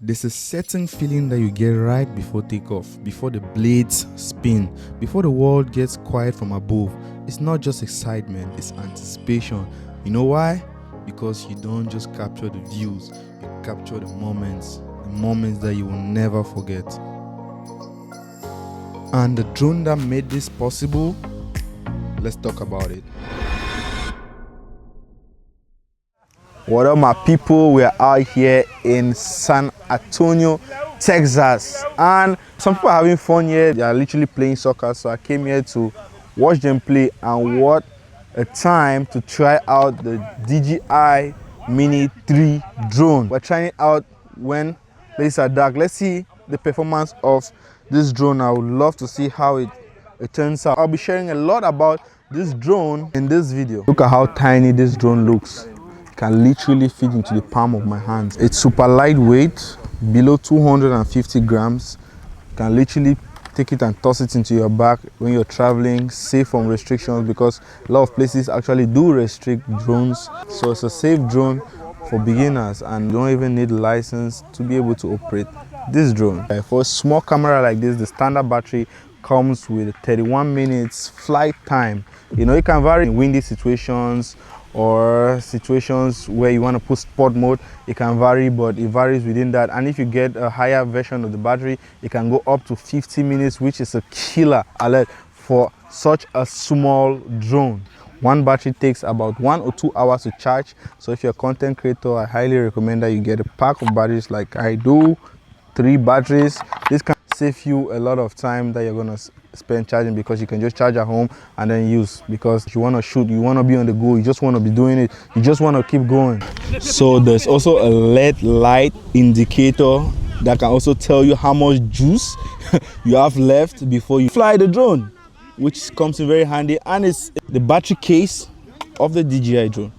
There's a certain feeling that you get right before takeoff, before the blades spin, before the world gets quiet from above. It's not just excitement, it's anticipation. You know why? Because you don't just capture the views, you capture the moments that you will never forget. And the drone that made this possible, let's talk about it. What up, my people? We are out here in San Antonio, Texas, and some people are having fun here. They are literally playing soccer, so I came here to watch them play. And what a time to try out the DJI Mini 3 drone. We're trying it out when places are dark. Let's see the performance of this drone. I would love to see how it turns out. I'll be sharing a lot about this drone in this video. Look at how tiny this drone looks. Can literally fit into the palm of my hands. It's super lightweight, below 250 grams. You can literally take it and toss it into your bag when you're traveling, safe from restrictions, because a lot of places actually do restrict drones. So it's a safe drone for beginners, and you don't even need a license to be able to operate this drone. For a small camera like this, the standard battery comes with 31 minutes flight time. You know, it can vary in windy situations or situations where you want to put sport mode. It can vary, but it varies within that. And if you get a higher version of the battery, it can go up to 50 minutes, which is a killer alert for such a small drone. One battery takes about 1 or 2 hours to charge. So if you're a content creator, I highly recommend that you get a pack of batteries like I do, 3 batteries. This can save you a lot of time that you're going to spend charging, because you can just charge at home and then use, because you want to shoot, you want to be on the go, you just want to be doing it, you just want to keep going. So there's also a LED light indicator that can also tell you how much juice you have left before you fly the drone, which comes in very handy. And it's the battery case of the DJI drone.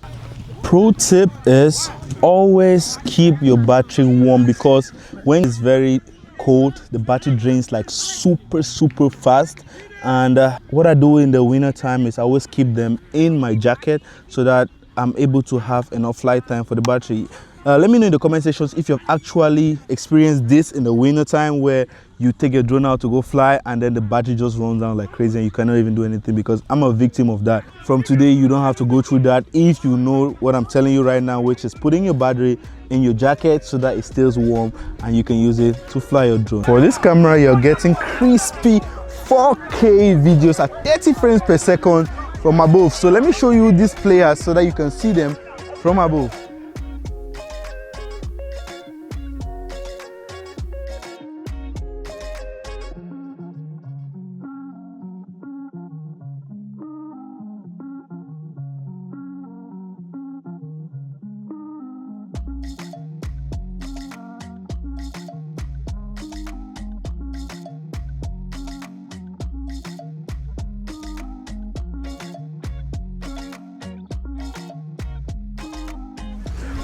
Pro tip is always keep your battery warm, because when it's very cold, the battery drains like super fast. And what I do in the winter time is I always keep them in my jacket so that I'm able to have enough flight time for the battery. Let me know in the comment sections if you've actually experienced this in the winter time, where you take your drone out to go fly and then the battery just runs down like crazy and you cannot even do anything, because I'm a victim of that. From today, you don't have to go through that if you know what I'm telling you right now, which is putting your battery in your jacket so that it stays warm and you can use it to fly your drone. For this camera, you're getting crispy 4K videos at 30 frames per second from above. So let me show you these players so that you can see them from above.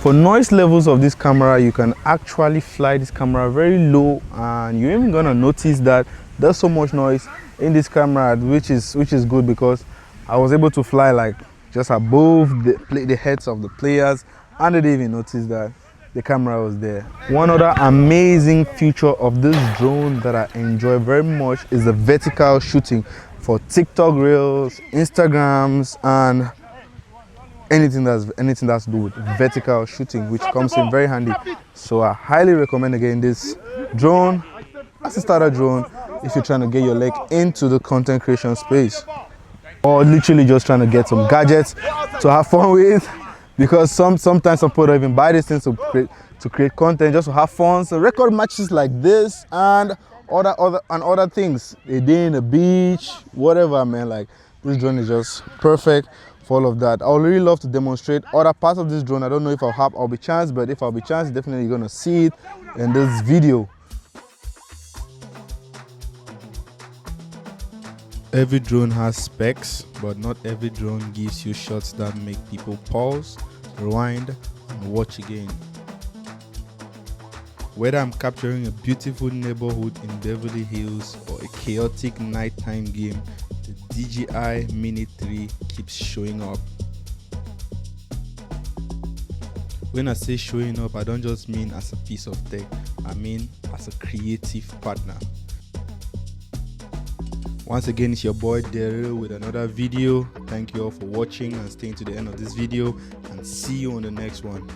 For noise levels of this camera, you can actually fly this camera very low, and you're even gonna notice that there's so much noise in this camera, which is good, because I was able to fly like just above the heads of the players, and they didn't even notice that the camera was there. One other amazing feature of this drone that I enjoy very much is the vertical shooting for TikTok reels, Instagrams, and anything that's to do with vertical shooting, which comes in very handy. So I highly recommend again this drone as a starter drone if you're trying to get your leg into the content creation space, or literally just trying to get some gadgets to have fun with, because sometimes some people don't even buy these things to create content, just to have fun. So record matches like this and other things, a day in the beach, whatever, man. Like, this drone is just perfect for all of that. I would really love to demonstrate other parts of this drone. I don't know if I'll be chance, but if I'll be chance, definitely you're gonna see it in this video. Every drone has specs, but not every drone gives you shots that make people pause, rewind, and watch again. Whether I'm capturing a beautiful neighborhood in Beverly Hills or a chaotic nighttime game, the DJI Mini 3 keeps showing up. When I say showing up, I don't just mean as a piece of tech. I mean as a creative partner. Once again, it's your boy Daryl with another video. Thank you all for watching and staying to the end of this video, and see you on the next one.